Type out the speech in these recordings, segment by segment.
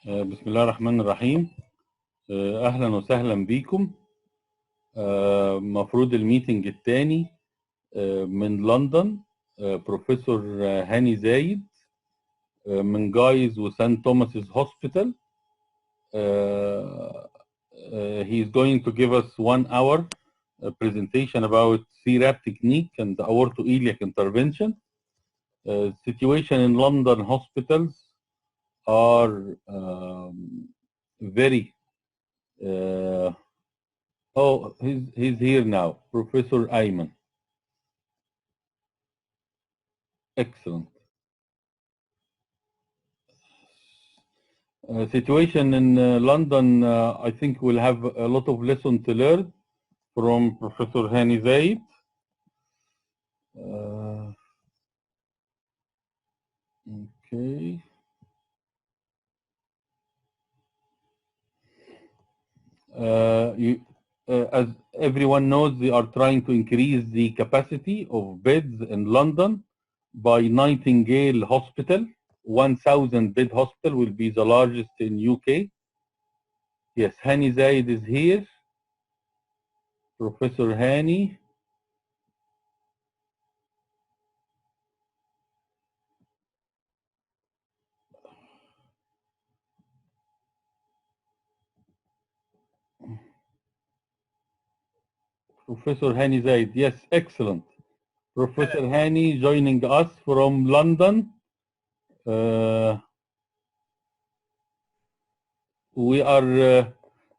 بسم الله الرحمن الرحيم. أهلا وسهلا بيكم. مفروض الميتنج الثاني من لندن. بروفيسور هاني زايد من جايز وسان توماس's hospital. He is going to give us 1 hour presentation about syrop technique and aortoiliac intervention. Situation in London hospitals are very he's here now, Professor Ayman. Excellent. Situation in London, I think we'll have a lot of lesson to learn from Professor Hany Zayed. Okay. As everyone knows, they are trying to increase the capacity of beds in London by Nightingale Hospital. 1,000 bed hospital will be the largest in UK. Yes, Hany Zayed is here. Professor Hany. Professor Hany Zayed, yes, excellent. Professor Hany joining us from London. We are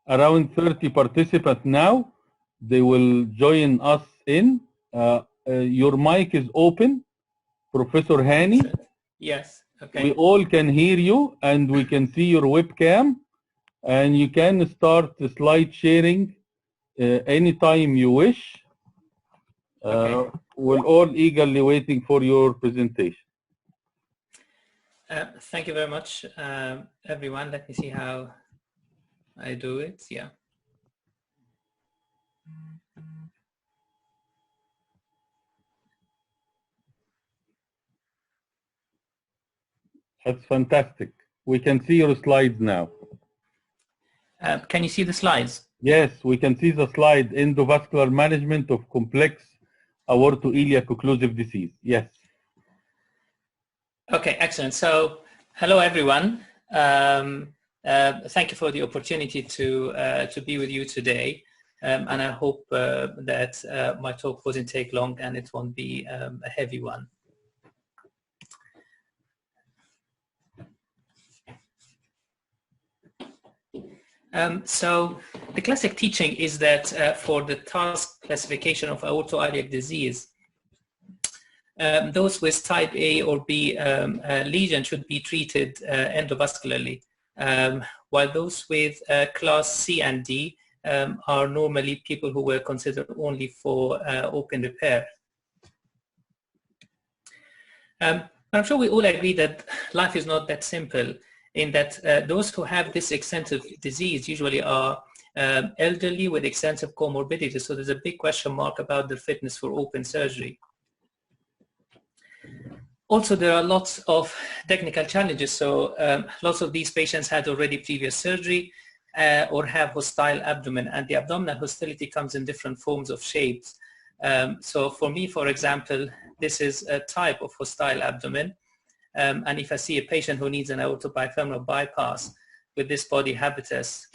around 30 participants now. They will join us in. Your mic is open, Professor Hany. Yes, okay. We all can hear you and we can see your webcam, and you can start the slide sharing anytime you wish. Okay. We're all eagerly waiting for your presentation. Thank you very much, everyone. Let me see how I do it. Yeah. That's fantastic. We can see your slides now. Can you see the slides? Yes, we can see the slide, endovascular management of complex aortoiliac occlusive disease. Yes. Okay, excellent. So, hello, everyone. Thank you for the opportunity to be with you today. And I hope that my talk won't take long and it won't be a heavy one. So the classic teaching is that for the task classification of aortoiliac disease, those with type A or B lesion should be treated endovascularly, while those with class C and D are normally people who were considered only for open repair. I'm sure we all agree that life is not that simple, in that those who have this extensive disease usually are elderly with extensive comorbidities, so there's a big question mark about their fitness for open surgery. Also, there are lots of technical challenges, so lots of these patients had already previous surgery or have hostile abdomen, and the abdominal hostility comes in different forms of shapes. So for me, for example, this is a type of hostile abdomen. And if I see a patient who needs an aortobifemoral bypass with this body habitus,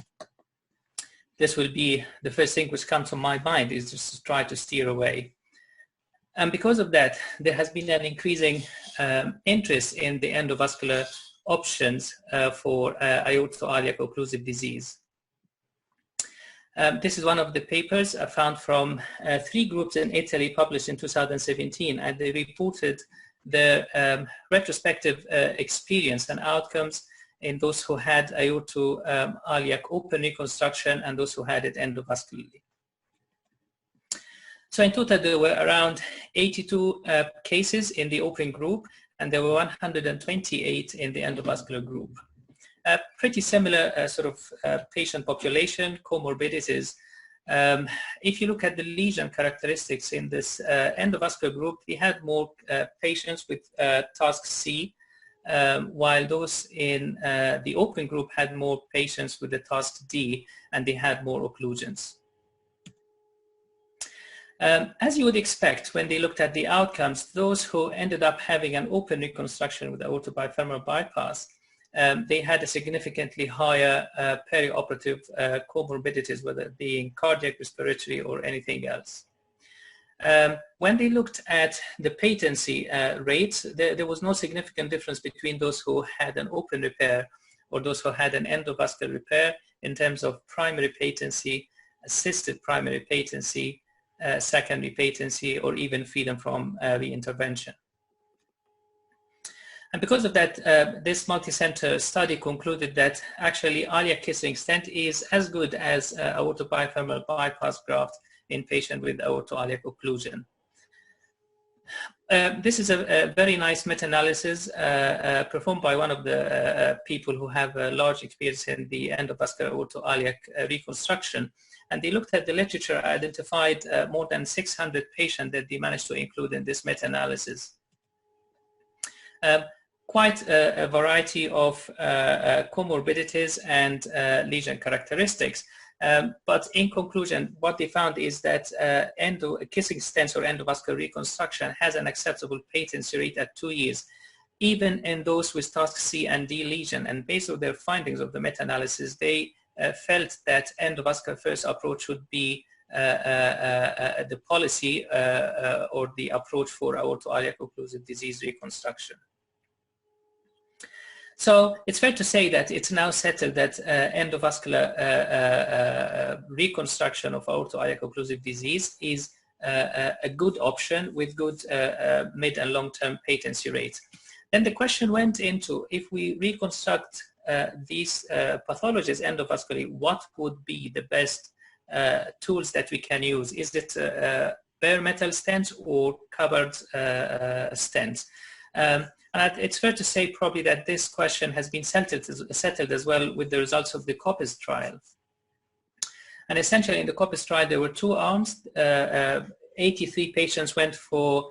this will be the first thing which comes to my mind, is just to try to steer away. And because of that, there has been an increasing interest in the endovascular options for aortoiliac occlusive disease. This is one of the papers I found from 3 groups in Italy published in 2017, and they reported the retrospective experience and outcomes in those who had aortoiliac open reconstruction and those who had it endovascularly. So in total, there were around 82 cases in the open group, and there were 128 in the endovascular group. Pretty similar sort of patient population, comorbidities. If you look at the lesion characteristics in this endovascular group, we had more patients with task C, while those in the open group had more patients with the task D, and they had more occlusions. As you would expect, when they looked at the outcomes, those who ended up having an open reconstruction with aortobiofemoral bypass, they had a significantly higher perioperative comorbidities, whether it being cardiac, respiratory, or anything else. When they looked at the patency rates, there was no significant difference between those who had an open repair or those who had an endovascular repair in terms of primary patency, assisted primary patency, secondary patency, or even freedom from reintervention. And because of that, this multi-center study concluded that actually iliac kissing stent is as good as aortobiofemoral bypass graft in patients with aortoiliac occlusion. This is a very nice meta-analysis performed by one of the people who have a large experience in the endovascular aortoiliac reconstruction. And they looked at the literature, identified more than 600 patients that they managed to include in this meta-analysis. Quite a variety of comorbidities and lesion characteristics. But in conclusion, what they found is that kissing stents or endovascular reconstruction has an acceptable patency rate at 2 years, even in those with task C and D lesion. And based on their findings of the meta-analysis, they felt that endovascular first approach would be the policy or the approach for aortoiliac occlusive disease reconstruction. So it's fair to say that it's now settled that endovascular reconstruction of aortoiliac occlusive disease is a good option with good mid and long-term patency rates. Then the question went into, if we reconstruct these pathologies endovascularly, what would be the best tools that we can use? Is it bare metal stents or covered stents? And it's fair to say probably that this question has been settled as well with the results of the COPPIS trial. And essentially in the COPPIS trial, there were 2 arms. 83 patients went for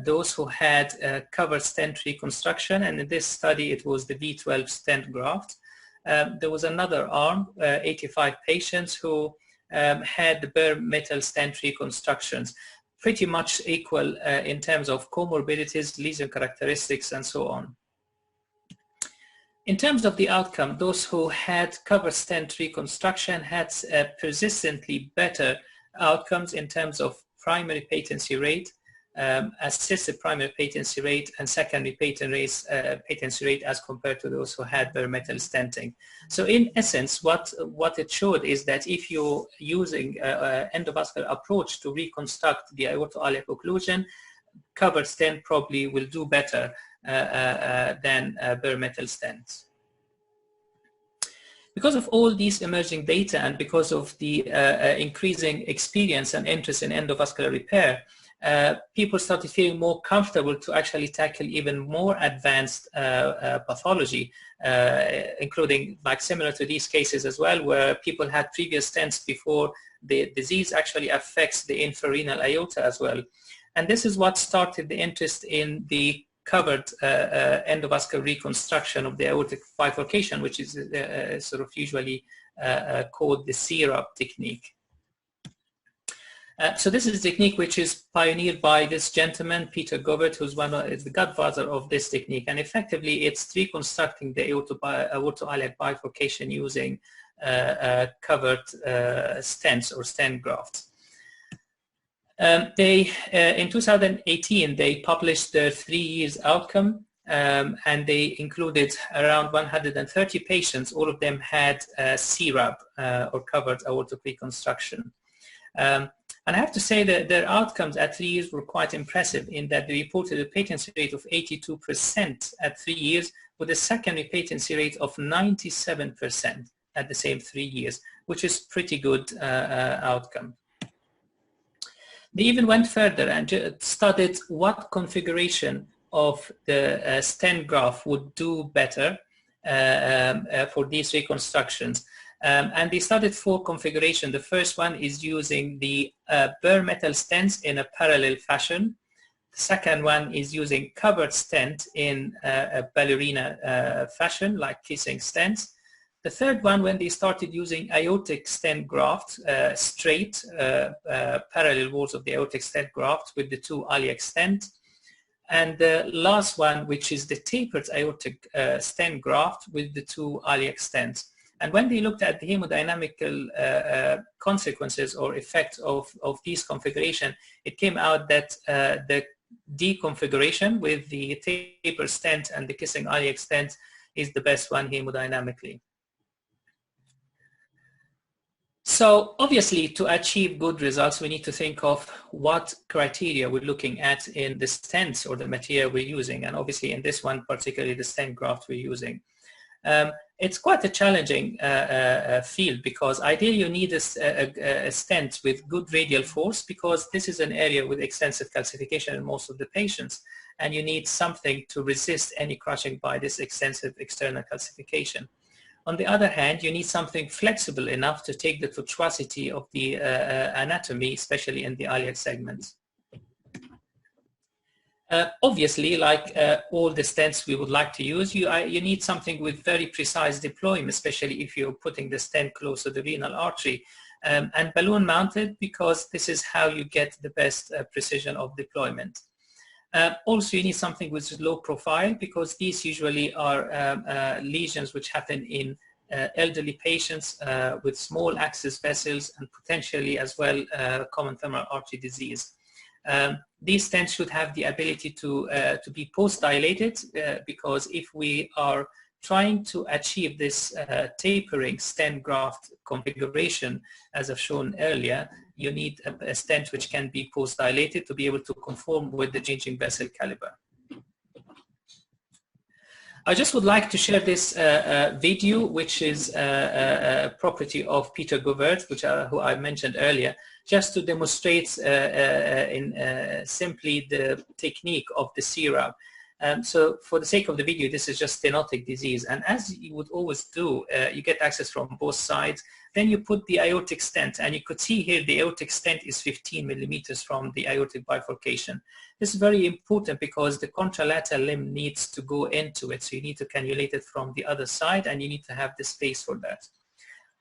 those who had covered stent reconstruction. And in this study, it was the V12 stent graft. There was another arm, 85 patients who had the bare metal stent reconstructions, pretty much equal in terms of comorbidities, lesion characteristics, and so on. In terms of the outcome, those who had covered stent reconstruction had persistently better outcomes in terms of primary patency rate, assisted primary patency rate, and secondary patency rate as compared to those who had bare metal stenting. So in essence, what it showed is that if you're using endovascular approach to reconstruct the aortoiliac occlusion, covered stent probably will do better than bare metal stents. Because of all these emerging data and because of the increasing experience and interest in endovascular repair, people started feeling more comfortable to actually tackle even more advanced pathology, including like similar to these cases as well, where people had previous stents before the disease actually affects the infrarenal aorta as well. And this is what started the interest in the covered endovascular reconstruction of the aortic bifurcation, which is sort of usually called the syrop technique. So this is a technique which is pioneered by this gentleman, Peter Govert, who's the godfather of this technique. And effectively, it's reconstructing the aortoiliac bifurcation using covered stents or stent grafts. In 2018, they published their 3 years outcome, and they included around 130 patients. All of them had syrop or covered aortic reconstruction. And I have to say that their outcomes at 3 years were quite impressive in that they reported a patency rate of 82% at 3 years, with a secondary patency rate of 97% at the same 3 years, which is pretty good outcome. They even went further and studied what configuration of the stent graft would do better for these reconstructions. And they studied 4 configurations. The first one is using the bare metal stents in a parallel fashion. The second one is using covered stent in a ballerina fashion, like kissing stents. The third one, when they started using aortic stent graft, straight parallel walls of the aortic stent graft with the two iliac stent. And the last one, which is the tapered aortic stent graft with the two iliac stents. And when they looked at the hemodynamical consequences or effects of these configuration, it came out that the D configuration with the taper stent and the kissing iliac stent is the best one hemodynamically. So obviously, to achieve good results, we need to think of what criteria we're looking at in the stents or the material we're using. And obviously in this one, particularly the stent graft we're using. It's quite a challenging field, because ideally you need a stent with good radial force, because this is an area with extensive calcification in most of the patients, and you need something to resist any crushing by this extensive external calcification. On the other hand, you need something flexible enough to take the tortuosity of the anatomy, especially in the iliac segments. Obviously, like all the stents we would like to use, you need something with very precise deployment, especially if you're putting the stent close to the renal artery, and balloon mounted, because this is how you get the best precision of deployment. Also, you need something with low profile, because these usually are lesions which happen in elderly patients with small axis vessels, and potentially as well common femoral artery disease. These stents should have the ability to be post-dilated, because if we are trying to achieve this tapering stent graft configuration, as I've shown earlier, you need a stent which can be post-dilated to be able to conform with the changing vessel caliber. I just would like to share this video, which is a property of Peter Govert, who I mentioned earlier, just to demonstrate simply the technique of the syrop. So for the sake of the video, this is just stenotic disease. And as you would always do, you get access from both sides. Then you put the aortic stent, and you could see here the aortic stent is 15 millimeters from the aortic bifurcation. This is very important because the contralateral limb needs to go into it. So you need to cannulate it from the other side, and you need to have the space for that.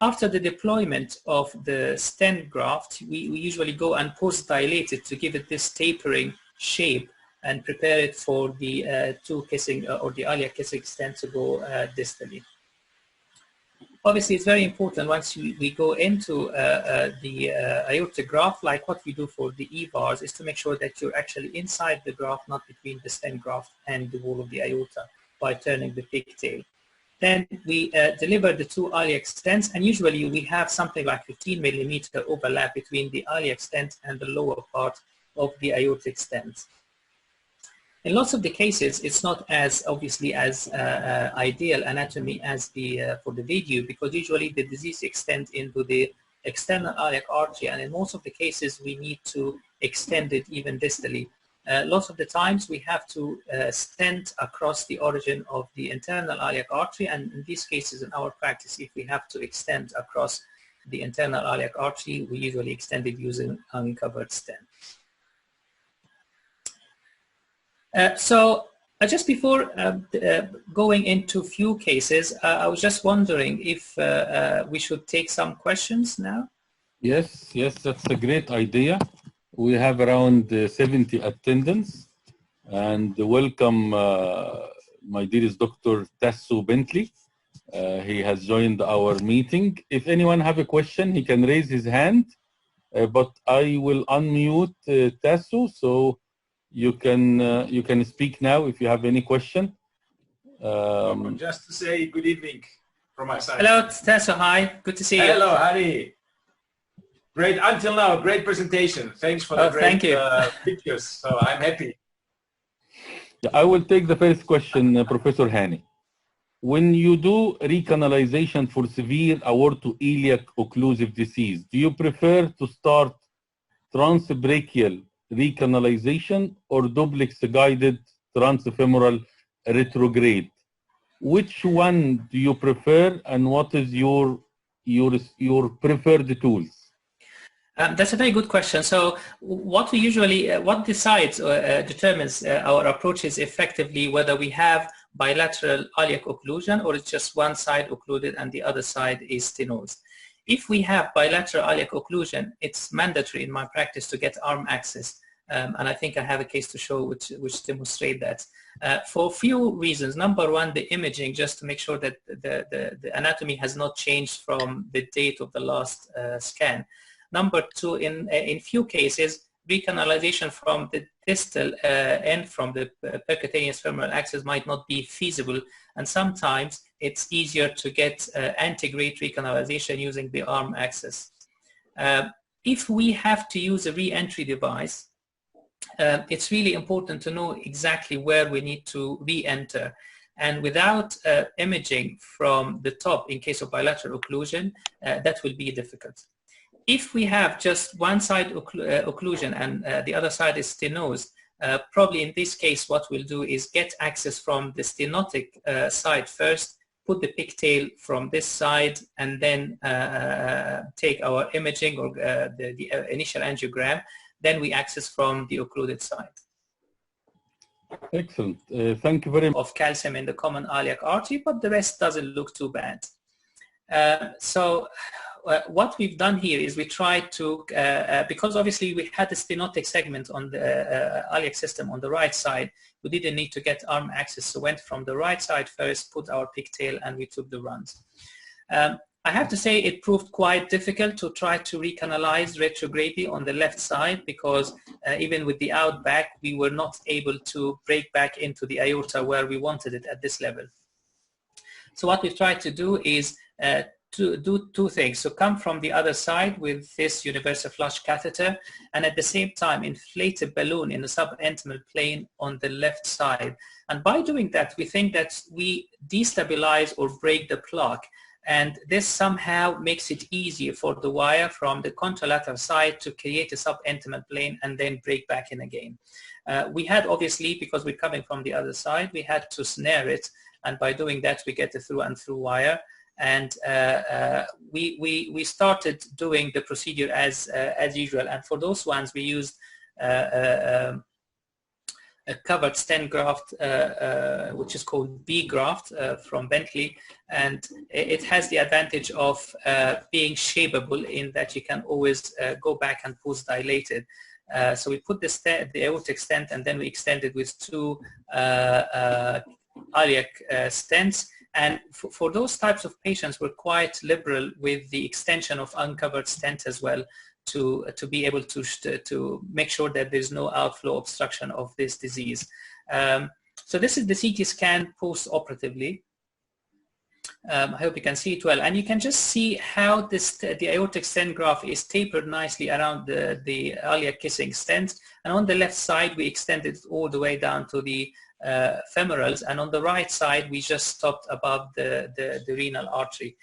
After the deployment of the stent graft, we usually go and post-dilate it to give it this tapering shape and prepare it for the two kissing or the iliac kissing stent to go distally. Obviously, it's very important once we go into the aortic graft, like what we do for the EVARs, is to make sure that you're actually inside the graft, not between the stent graft and the wall of the aorta, by turning the pigtail. Then we deliver the two iliac stents, and usually we have something like 15 millimeter overlap between the iliac stent and the lower part of the aortic stent. In lots of the cases, it's not as obviously as ideal anatomy as for the video, because usually the disease extends into the external iliac artery, and in most of the cases we need to extend it even distally. Lots of the times we have to stent across the origin of the internal iliac artery, and in these cases in our practice, if we have to extend across the internal iliac artery, we usually extend it using uncovered stent. So just before going into few cases, I was just wondering if we should take some questions now. Yes, that's a great idea. We have around 70 attendants, and welcome my dearest Dr. Tasso Bentley. He has joined our meeting. If anyone have a question, he can raise his hand, but I will unmute Tasso, so you can speak now if you have any question. Just to say good evening from my side. Hello, Tasso. Hi, good to see you. Hello, Hany. Great, until now, great presentation. Thanks for the great pictures. So I'm happy. Yeah, I will take the first question, Professor Hany. When you do recanalization for severe aortoiliac occlusive disease, do you prefer to start transbrachial recanalization or duplex guided transfemoral retrograde? Which one do you prefer, and what is your preferred tools? That's a very good question. So what we usually, what decides or determines our approaches effectively, whether we have bilateral iliac occlusion or it's just one side occluded and the other side is stenosed. If we have bilateral iliac occlusion, it's mandatory in my practice to get arm access. And I think I have a case to show which demonstrate that. For a few reasons. Number one, the imaging, just to make sure that the anatomy has not changed from the date of the last scan. Number two, in few cases, recanalization from the distal end from the percutaneous femoral axis might not be feasible, and sometimes it's easier to get antegrade recanalization using the arm axis. If we have to use a re-entry device, it's really important to know exactly where we need to re-enter. And without imaging from the top in case of bilateral occlusion, that will be difficult. If we have just one side occlusion and the other side is stenosed, probably in this case what we'll do is get access from the stenotic side first, put the pigtail from this side, and then take our imaging or the initial angiogram. Then we access from the occluded side. Excellent. Thank you very much. Of calcium in the common iliac artery, but the rest doesn't look too bad. What we've done here is we tried to, because obviously we had the stenotic segment on the iliac system on the right side, we didn't need to get arm access, so went from the right side first, put our pigtail, and we took the runs. I have to say it proved quite difficult to try to recanalize retrogradely on the left side, because even with the out back, we were not able to break back into the aorta where we wanted it at this level. So what we've tried to do is to do two things. So come from the other side with this universal flush catheter, and at the same time inflate a balloon in the subintimal plane on the left side. And by doing that, we think that we destabilize or break the plaque. And this somehow makes it easier for the wire from the contralateral side to create a subintimal plane and then break back in again. We had obviously, because we're coming from the other side, we had to snare it, and by doing that we get a through and through wire. And we started doing the procedure as usual. And for those ones we used a covered stent graft, which is called B graft from Bentley, and it has the advantage of being shapeable in that you can always go back and post dilate it. So we put the aortic stent, and then we extended with two iliac stents. And for those types of patients, we're quite liberal with the extension of uncovered stent as well, to be able to make sure that there's no outflow obstruction of this disease. So this is the CT scan post-operatively. I hope you can see it well, and you can just see how the aortic stent graft is tapered nicely around the iliac kissing stent, and on the left side we extended it all the way down to the femorals, and on the right side we just stopped above the renal artery.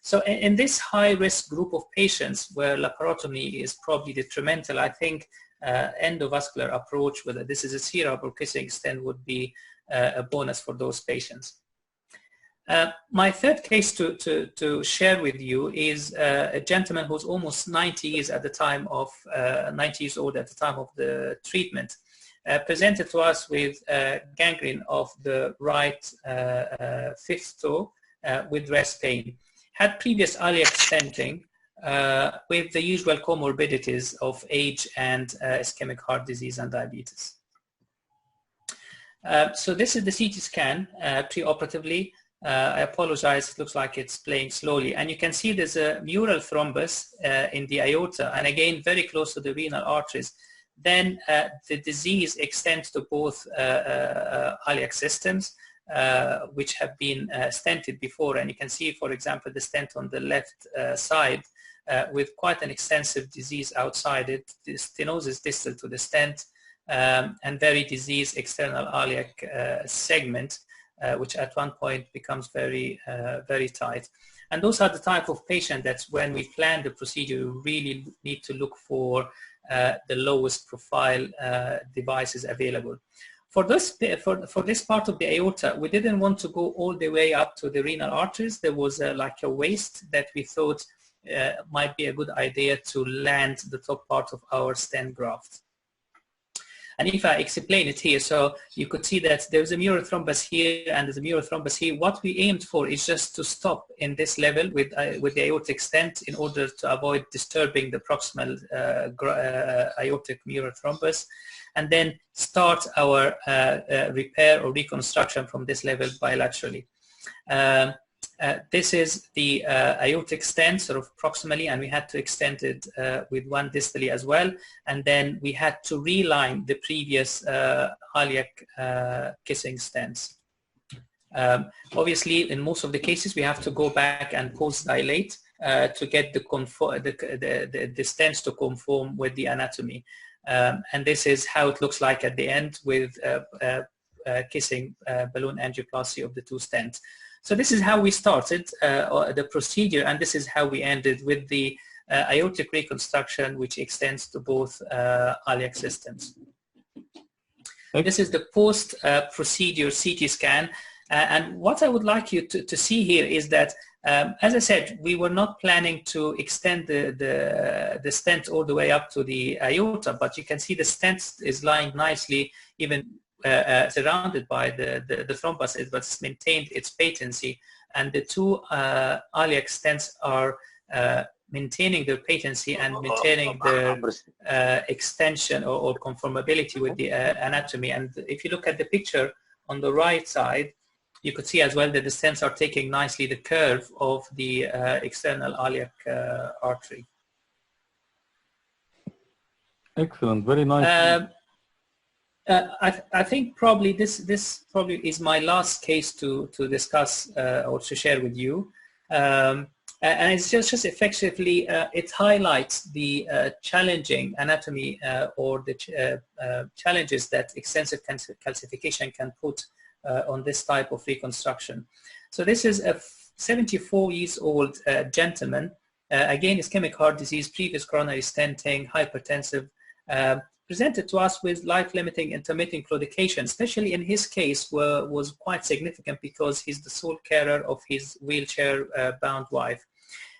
So in this high-risk group of patients where laparotomy is probably detrimental, I think endovascular approach, whether this is a syrop or kissing stent, would be a bonus for those patients. My third case to share with you is a gentleman who's almost 90 years at the time of 90 years old at the time of the treatment. Presented to us with gangrene of the right fifth toe with rest pain. Had previous iliac stenting with the usual comorbidities of age and ischemic heart disease and diabetes. So this is the CT scan preoperatively. I apologize, it looks like it's playing slowly. And you can see there's a mural thrombus in the aorta, and again, very close to the renal arteries. Then the disease extends to both iliac systems, which have been stented before. And you can see, for example, the stent on the left side with quite an extensive disease outside it. The stenosis distal to the stent, and very diseased external iliac segment, which at one point becomes very, very tight. And those are the type of patient that's when we plan the procedure, you really need to look for the lowest profile devices available. For this part of the aorta, we didn't want to go all the way up to the renal arteries. There was like a waist that we thought might be a good idea to land the top part of our stent graft. And if I explain it here, so you could see that there's a mural thrombus here and there's a mural thrombus here. What we aimed for is just to stop in this level with the aortic stent in order to avoid disturbing the proximal aortic mural thrombus, and then start our repair or reconstruction from this level bilaterally. This is the aortic stent sort of proximally, and we had to extend it with one distally as well, and then we had to reline the previous iliac kissing stents. Obviously, in most of the cases, we have to go back and post-dilate to get the stents to conform with the anatomy. And this is how it looks like at the end with kissing balloon angioplasty of the two stents. So this is how we started the procedure, and this is how we ended with the aortic reconstruction, which extends to both iliac systems. This is the post-procedure CT scan, and what I would like you to see here is that, as I said, we were not planning to extend the stent all the way up to the aorta, but you can see the stent is lying nicely, even surrounded by the thrombus, but it's maintained its patency, and the two iliac stents are maintaining their patency and maintaining their extension or conformability with the anatomy. And if you look at the picture on the right side, you could see as well that the stents are taking nicely the curve of the external iliac artery. Excellent, very nice. I think probably this probably is my last case to discuss or to share with you, and it's just effectively it highlights the challenging anatomy or the challenges that extensive calcification can put on this type of reconstruction. So this is a 74 years old gentleman, again ischemic heart disease, previous coronary stenting, hypertensive. Presented to us with life-limiting intermittent claudication, especially in his case, was quite significant because he's the sole carer of his wheelchair-bound wife.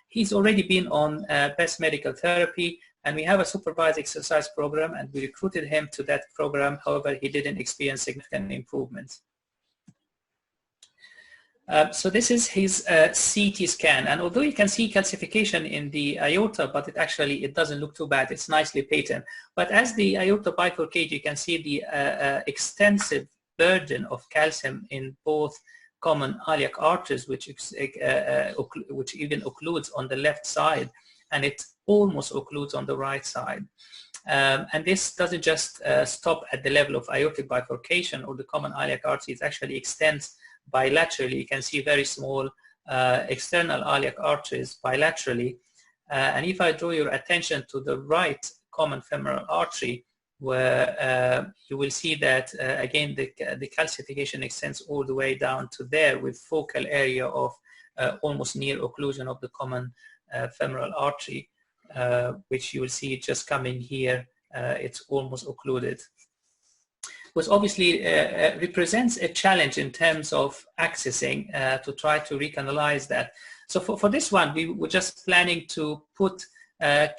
He's already been on best medical therapy, and we have a supervised exercise program, and we recruited him to that program. However, he didn't experience significant improvements. So this is his CT scan, and although you can see calcification in the aorta, but it doesn't look too bad. It's nicely patent. But as the aorta bifurcates, you can see the extensive burden of calcium in both common iliac arteries, which even occludes on the left side, and it almost occludes on the right side. And this doesn't just stop at the level of aortic bifurcation or the common iliac artery. It actually extends bilaterally. You can see very small external iliac arteries bilaterally. And if I draw your attention to the right common femoral artery, where you will see that, again, the calcification extends all the way down to there with focal area of almost near occlusion of the common femoral artery, which you will see just coming here. It's almost occluded, which obviously represents a challenge in terms of accessing to try to recanalize that. So for this one, we were just planning to put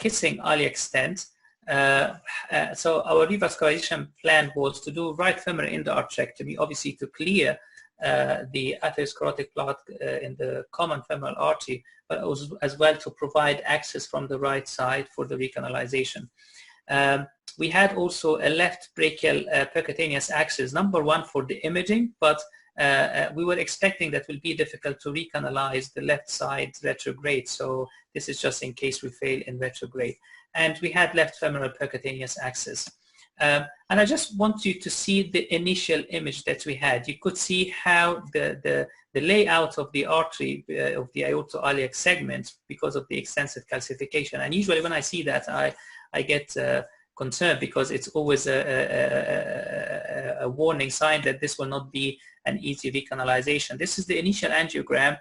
kissing iliac stent. So our revascularization plan was to do right femoral endarterectomy, obviously to clear the atherosclerotic plaque in the common femoral artery, but as well to provide access from the right side for the recanalization. We had also a left brachial percutaneous access, number one for the imaging, but we were expecting that will be difficult to recanalize the left side retrograde. So this is just in case we fail in retrograde. And we had left femoral percutaneous access. And I just want you to see the initial image that we had. You could see how the layout of the artery of the aortoiliac segment because of the extensive calcification. And usually when I see that, I get concerned because it's always a warning sign that this will not be an easy recanalization. This is the initial angiogram.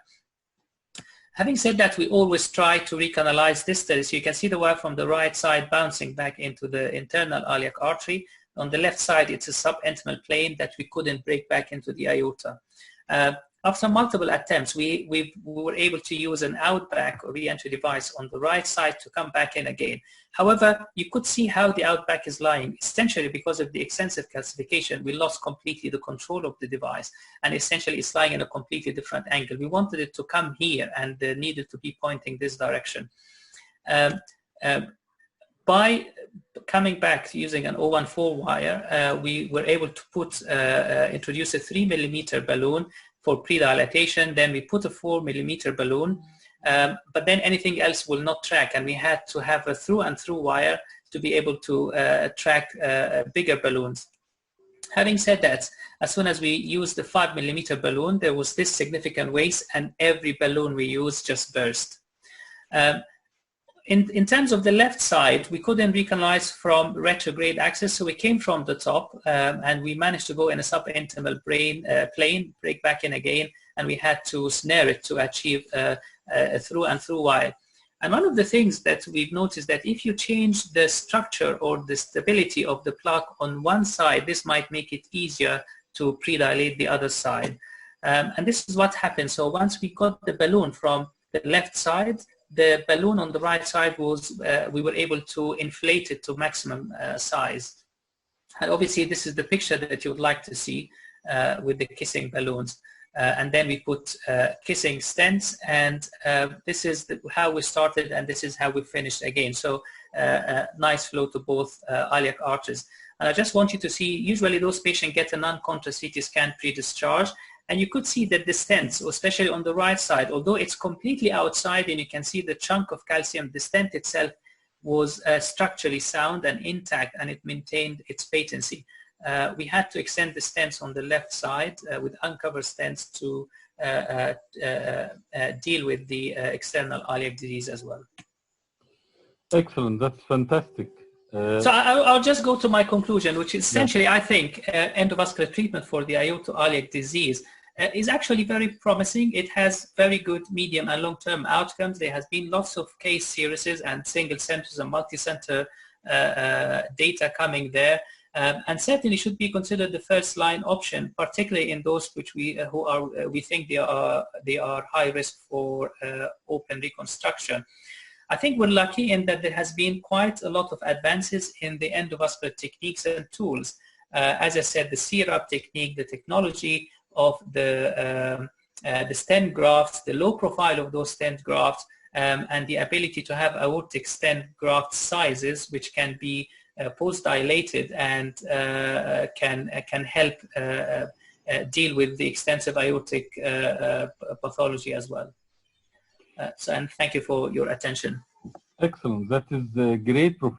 Having said that, we always try to recanalize distally. So you can see the wire from the right side bouncing back into the internal iliac artery. On the left side, it's a subintimal plane that we couldn't break back into the aorta. After multiple attempts, we were able to use an out-back or re-entry device on the right side to come back in again. However, you could see how the out-back is lying. Essentially, because of the extensive calcification, we lost completely the control of the device, and essentially it's lying in a completely different angle. We wanted it to come here and needed to be pointing this direction. By coming back using an 014 wire, we were able to introduce a 3 millimeter balloon for pre-dilatation. Then we put a 4 millimeter balloon, but then anything else will not track, and we had to have a through and through wire to be able to track bigger balloons. Having said that, as soon as we used the 5 millimeter balloon, there was this significant waste, and every balloon we used just burst. In terms of the left side, we couldn't recanalize from retrograde axis, so we came from the top and we managed to go in a subintimal plane, break back in again, and we had to snare it to achieve a through and through wire. And one of the things that we've noticed that if you change the structure or the stability of the plaque on one side, this might make it easier to predilate the other side. And this is what happened. So once we got the balloon from the left side, the balloon on the right side was, we were able to inflate it to maximum size. And obviously this is the picture that you would like to see with the kissing balloons. And then we put kissing stents, and this is how we started, and this is how we finished again. So nice flow to both iliac arches. And I just want you to see, usually those patients get a non-contrast CT scan pre-discharge, and you could see that the stents, especially on the right side, although it's completely outside and you can see the chunk of calcium, the stent itself was structurally sound and intact, and it maintained its patency. We had to extend the stents on the left side with uncovered stents to deal with the external iliac disease as well. Excellent, that's fantastic. So I'll just go to my conclusion, which is essentially, I think, endovascular treatment for the aortic iliac disease is actually very promising. It has very good medium and long-term outcomes. There has been lots of case series and single centers and multi-center data coming there, and certainly should be considered the first-line option, particularly in those which we think they are high risk for open reconstruction. I think we're lucky in that there has been quite a lot of advances in the endovascular techniques and tools. As I said, the syrop technique, the technology of the stent grafts, the low profile of those stent grafts, and the ability to have aortic stent graft sizes which can be post-dilated and can help deal with the extensive aortic pathology as well. And thank you for your attention. Excellent. That is great, Prof.